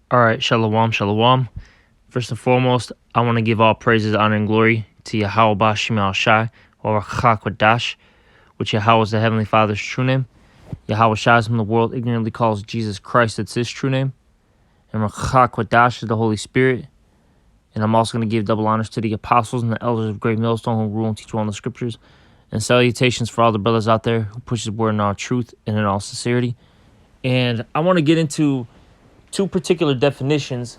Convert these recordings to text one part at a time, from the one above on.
All right, shalom, shalom. First and foremost, I want to give all praises, honor, and glory to Yahweh Bashim Al Shai, or Chak which Yahweh is the Heavenly Father's true name. Yahweh Shai, whom the world ignorantly calls Jesus Christ, it's his true name. And Chak is the Holy Spirit. And I'm also going to give double honors to the apostles and the elders of Great Millstone who rule and teach well in the scriptures. And salutations for all the brothers out there who push the word in all truth and in all sincerity. And I want to get into two particular definitions.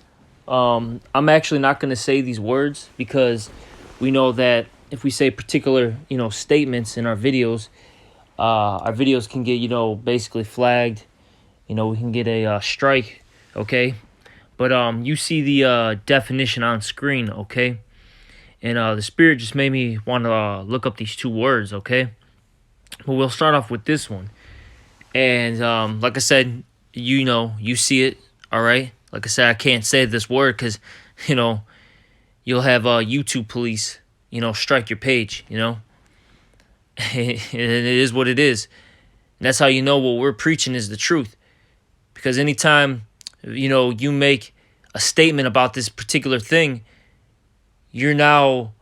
I'm actually not going to say these words because we know that if we say particular, statements in our videos can get, basically flagged. We can get a strike, okay? But you see the definition on screen, okay? And the Spirit just made me want to look up these two words, okay? But we'll start off with this one. And like I said, you see it, all right? Like I said, I can't say this word because, you'll have YouTube police, strike your page, it is what it is. And that's how you know what we're preaching is the truth. Because anytime, you make a statement about this particular thing, you're now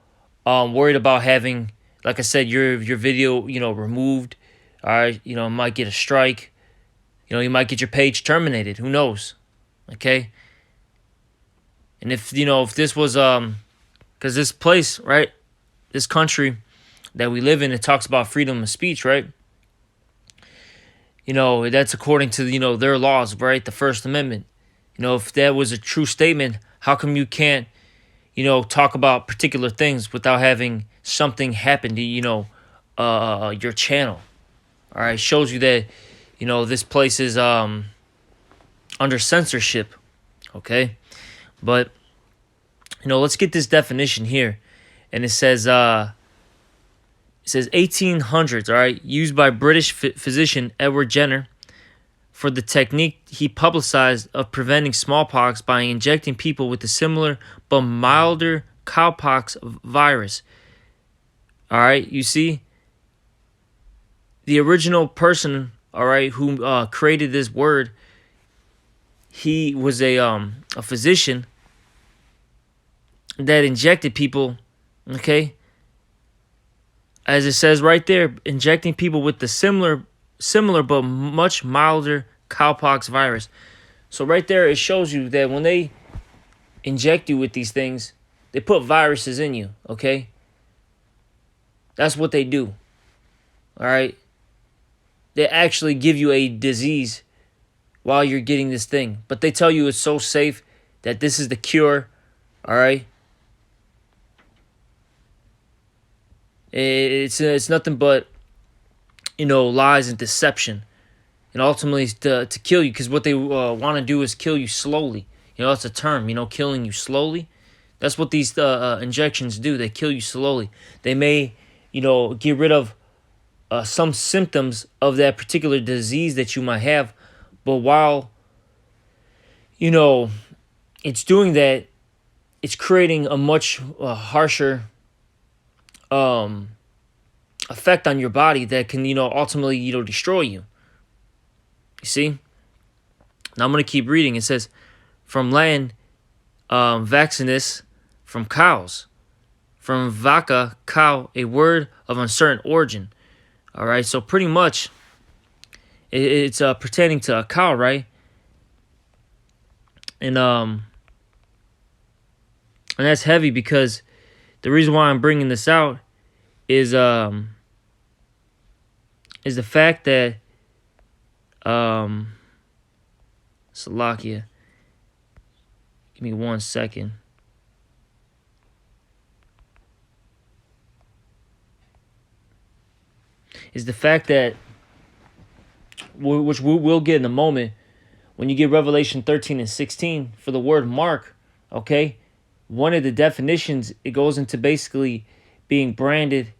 worried about having, like I said, your video, removed. All right, might get a strike. You might get your page terminated. Who knows? Okay. And if this was because this place, right, this country that we live in, it talks about freedom of speech, right? That's according to their laws, right? The First Amendment. If that was a true statement, how come you can't talk about particular things without having something happen to your channel? All right, shows you that this place is under censorship. Okay, but let's get this definition here, and it says 1800s. All right, used by British physician Edward Jenner for the technique he publicized of preventing smallpox by injecting people with a similar but milder cowpox virus. All right, you see, the original person, all right, who created this word, he was a physician that injected people, okay, as it says right there, injecting people with the similar but much milder cowpox virus. So right there, it shows you that when they inject you with these things, they put viruses in you, okay? That's what they do, all right? They actually give you a disease while you're getting this thing. But they tell you it's so safe that this is the cure, all right? It's nothing but, lies and deception. And ultimately to kill you, because what they want to do is kill you slowly. That's a term, killing you slowly. That's what these injections do. They kill you slowly. They may, get rid of some symptoms of that particular disease that you might have. But while, it's doing that, it's creating a much harsher effect on your body that can, ultimately, destroy you. You see? Now I'm going to keep reading. It says, from Latin, vaccinus, from cows. From vaca, cow, a word of uncertain origin. All right, so pretty much it's pertaining to a cow, right? And that's heavy because the reason why I'm bringing this out is the fact that Salakia. Give me 1 second. Is the fact that, which we'll get in a moment, when you get Revelation 13 and 16 for the word mark, okay, one of the definitions, it goes into basically being branded,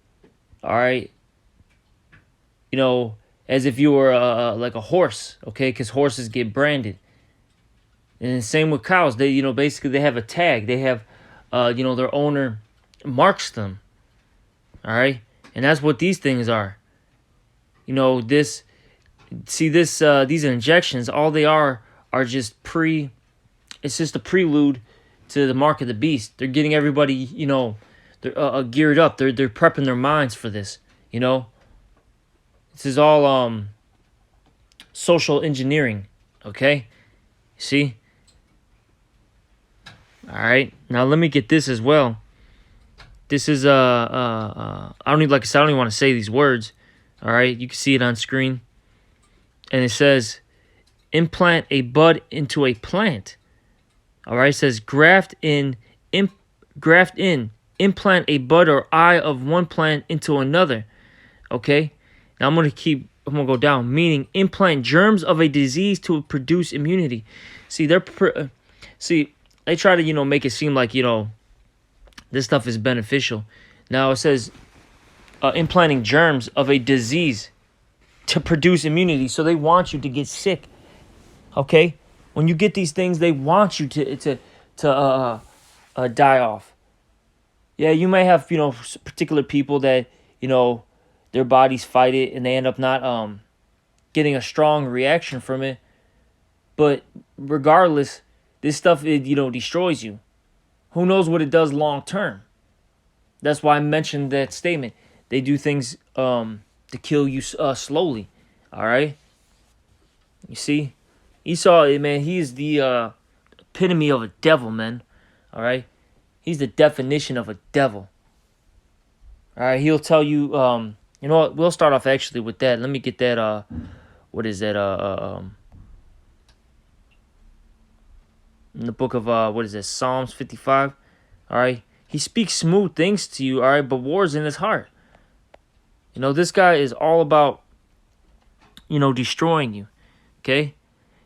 all right, as if you were like a horse, okay, because horses get branded. And the same with cows. They, basically they have a tag. They have, their owner marks them, all right, and that's what these things are. These injections, all they are just It's just a prelude to the mark of the beast. They're getting everybody, they're geared up. They're prepping their minds for this. This is all social engineering. Okay, see. All right, now let me get this as well. This is I don't even, like I said, I don't even want to say these words. All right, you can see it on screen, and it says, implant a bud into a plant. All right, it says graft in, implant a bud or eye of one plant into another. Okay, now I'm gonna go down. Meaning, implant germs of a disease to produce immunity. See, they try to make it seem like this stuff is beneficial. Now it says implanting germs of a disease to produce immunity. So they want you to get sick. Okay, when you get these things, they want you to die off. Yeah, you may have particular people that their bodies fight it and they end up not getting a strong reaction from it. But regardless, this stuff destroys you. Who knows what it does long term? That's why I mentioned that statement. They do things to kill you slowly. All right. You see, Esau, man, he is the epitome of a devil, man. All right, he's the definition of a devil. All right, he'll tell you. You know what? We'll start off actually with that. Let me get that. What is that? In the book of what is this? Psalms 55. All right, he speaks smooth things to you. All right, but war's in his heart. This guy is all about destroying you. Okay,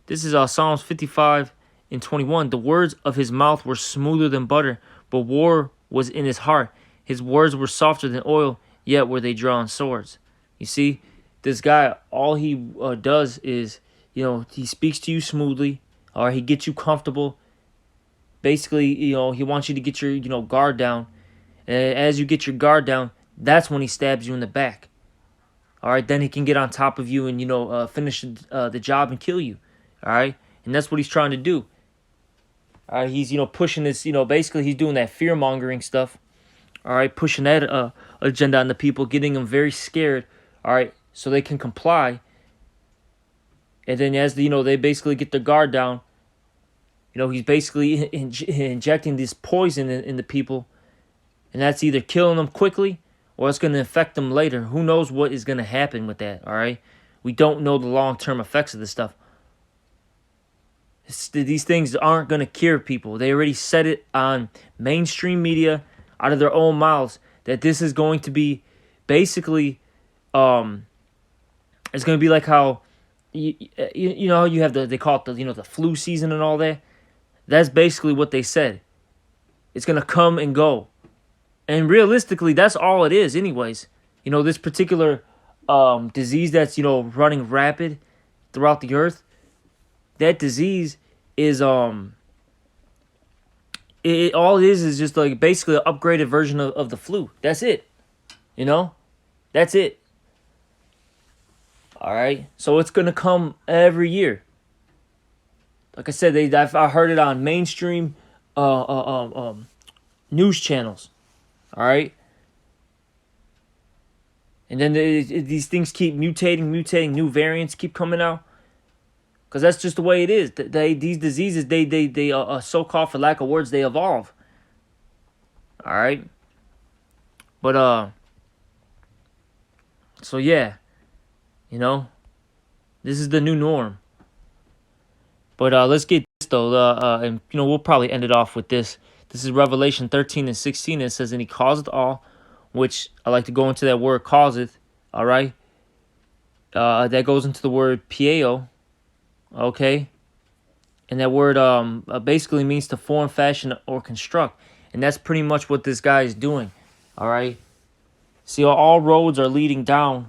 this is Psalms 55 and 21. The words of his mouth were smoother than butter, but war was in his heart. His words were softer than oil, yet were they drawn swords. You see, this guy, all he does is, he speaks to you smoothly, or he gets you comfortable. Basically, he wants you to get your, guard down. And as you get your guard down, that's when he stabs you in the back. All right, then he can get on top of you and, finish the job and kill you. All right, and that's what he's trying to do. All right, he's, pushing this, basically he's doing that fear-mongering stuff. All right, pushing that agenda on the people, getting them very scared. All right, so they can comply. And then as they basically get their guard down, he's basically injecting this poison in the people. And that's either killing them quickly or it's going to affect them later. Who knows what is going to happen with that, all right? We don't know the long-term effects of this stuff. These things aren't going to cure people. They already said it on mainstream media out of their own mouths that this is going to be basically, it's going to be like how, you have they call it the flu season and all that. That's basically what they said. It's going to come and go. And realistically, that's all it is anyways. This particular disease that's, running rapid throughout the earth, that disease is, all it is just like basically an upgraded version of the flu. That's it. That's it. All right. So it's going to come every year. Like I said, I heard it on mainstream news channels. All right. And then these things keep mutating, new variants keep coming out. Because that's just the way it is. These diseases, they so-called, for lack of words, they evolve. All right. But, so yeah, this is the new norm. But let's get this, though, and, we'll probably end it off with this. This is Revelation 13 and 16. It says, and he causeth all, which I like to go into that word causeth, all right? That goes into the word pieo, okay? And that word basically means to form, fashion, or construct. And that's pretty much what this guy is doing, all right? See, all roads are leading down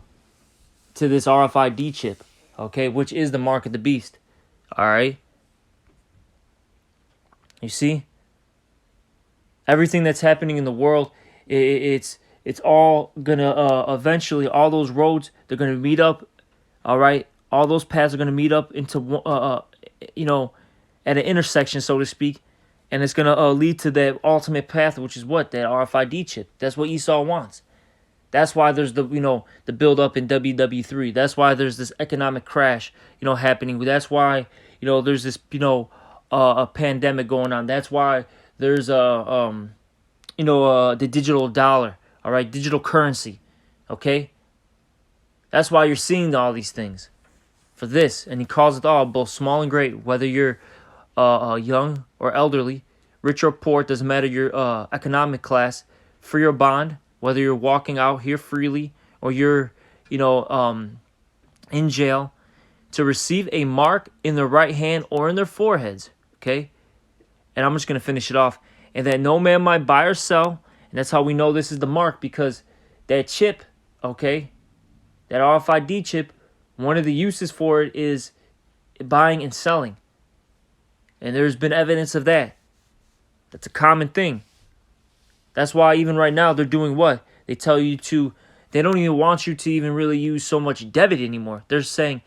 to this RFID chip, okay, which is the mark of the beast, all right? You see? Everything that's happening in the world, it's all gonna eventually, all those roads, they're gonna meet up, all right? All those paths are gonna meet up into at an intersection, so to speak, and it's gonna lead to that ultimate path, which is what, that RFID chip. That's what Esau wants. That's why there's the the build up in WW3. That's why there's this economic crash happening. That's why there's this a pandemic going on. That's why there's the digital dollar. All right, digital currency. Okay, that's why you're seeing all these things for this, and he calls it all, both small and great, whether you're young or elderly, rich or poor, it doesn't matter your economic class, free or bond, whether you're walking out here freely or you're, in jail, to receive a mark in their right hand or in their foreheads, okay? And I'm just going to finish it off. And that no man might buy or sell, and that's how we know this is the mark, because that chip, okay, that RFID chip, one of the uses for it is buying and selling. And there's been evidence of that. That's a common thing. That's why even right now they're doing what? They tell you they don't even want you to even really use so much debit anymore. They're saying,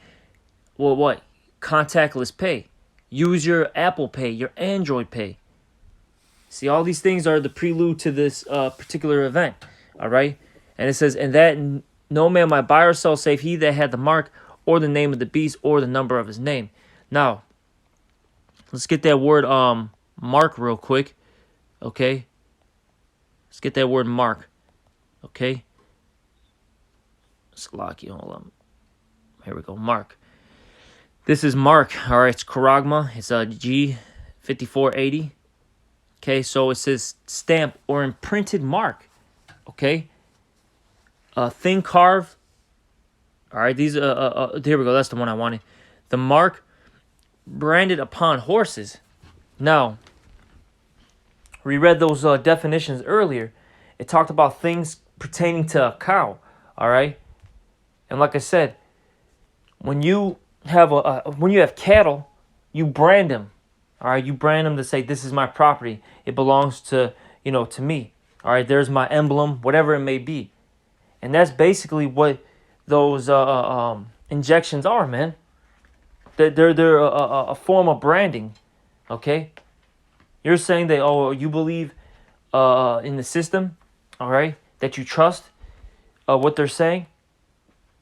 well, what? Contactless pay. Use your Apple Pay, your Android Pay. See, all these things are the prelude to this particular event. All right? And it says, and that no man might buy or sell save he that had the mark or the name of the beast or the number of his name. Now, let's get that word mark real quick. Okay? Let's get that word mark. Okay? Salaki, hold on. Here we go, mark. This is mark. All right, it's Charagma. It's a G5480. Okay, so it says stamp or imprinted mark. Okay? Thin carved. All right, these here we go. That's the one I wanted. The mark branded upon horses. Now, we read those definitions earlier. It talked about things pertaining to a cow. All right, and like I said, when you have cattle, you brand them. All right, you brand them to say this is my property. It belongs to to me. All right, there's my emblem, whatever it may be, and that's basically what those injections are, man. They're a form of branding. Okay, you're saying that you believe in the system, all right, that you trust what they're saying,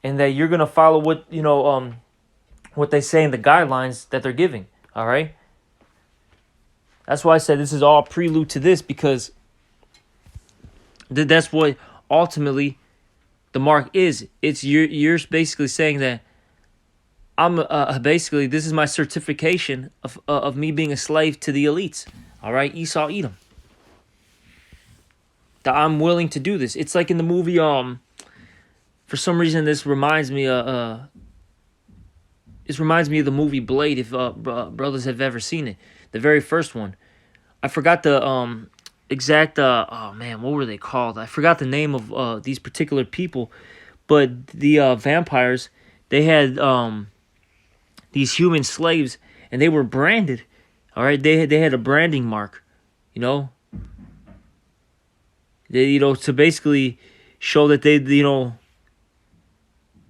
and that you're gonna follow what they say in the guidelines that they're giving. All right. That's why I said this is all prelude to this, because that's what ultimately the mark is. It's you're basically saying that I'm basically this is my certification of me being a slave to the elites. All right, Esau Edom. That I'm willing to do this. It's like in the movie. For some reason, this reminds me of the movie Blade. If brothers have ever seen it, the very first one. I forgot the exact. Oh man, what were they called? I forgot the name of these particular people, but the vampires, they had these human slaves, and they were branded. All right, they had a branding mark, They to basically show that they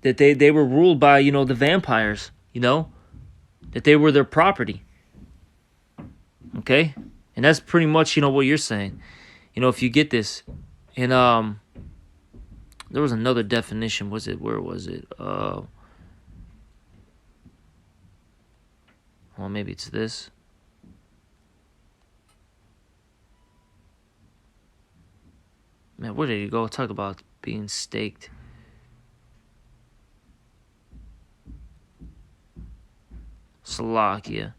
that they were ruled by the vampires, that they were their property. Okay, and that's pretty much what you're saying, if you get this, and there was another definition. Where was it? Well, maybe it's this. Man, where did he go? Talk about being staked. Slovakia.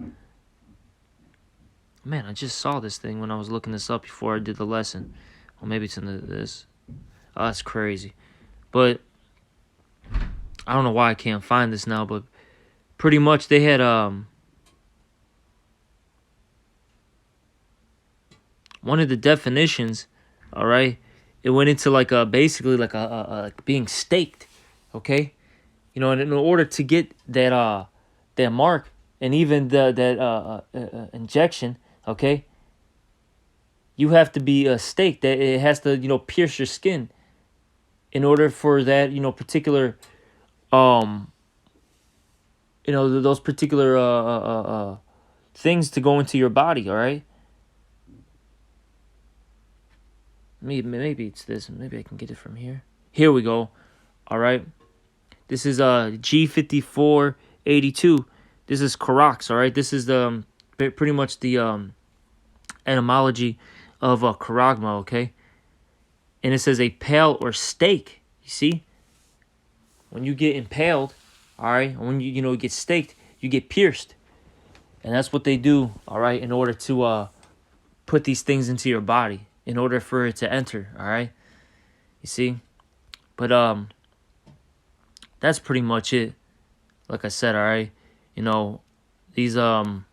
Man, I just saw this thing when I was looking this up before I did the lesson. Well, maybe it's in this. Oh, that's crazy. But I don't know why I can't find this now, but pretty much they had one of the definitions, all right, it went into basically like being staked, okay? And in order to get that mark and even that injection, okay, you have to be staked. That it has to pierce your skin in order for that particular those particular things to go into your body, all right? Maybe it's this. Maybe I can get it from here. Here we go. All right. This is G5482. This is Karax, all right? This is the pretty much the etymology of Karagma, okay? And it says a pale or stake. You see? When you get impaled, all right, when you get staked, you get pierced. And that's what they do, all right, in order to put these things into your body, in order for it to enter, all right? You see? But that's pretty much it. Like I said, all right, these are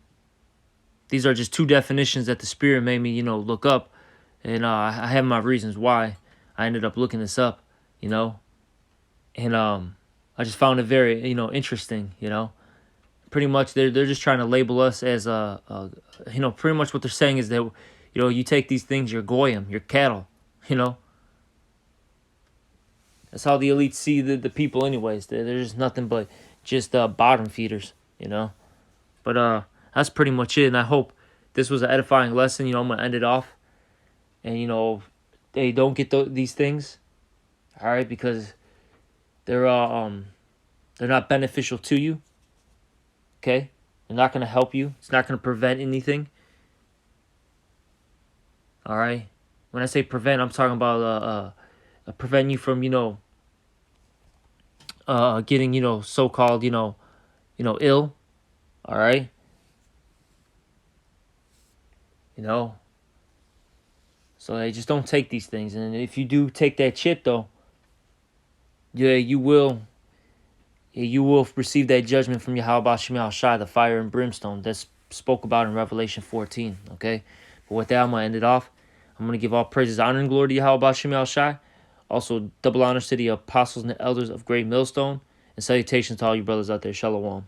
just two definitions that the Spirit made me, look up, and I have my reasons why I ended up looking this up, and I just found it very, interesting, Pretty much they're just trying to label us as pretty much what they're saying is that, you take these things, you're goyim, you're cattle, That's how the elites see the people anyways. They're just nothing but just bottom feeders, But that's pretty much it. And I hope this was an edifying lesson. I'm going to end it off. And, they don't get these things. All right. Because they're not beneficial to you. Okay. They're not going to help you. It's not going to prevent anything. All right. When I say prevent, I'm talking about prevent you from, getting, so-called, ill. All right. So they just don't take these things. And if you do take that shit, though, yeah, you will receive that judgment from Yahweh Shema Shai, the fire and brimstone that's spoke about in Revelation 14, okay? But with that, I'm going to end it off. I'm going to give all praises, honor, and glory to Yahweh Shema Shai. Also, double honors to the apostles and the elders of Great Millstone. And salutations to all you brothers out there. Shalom.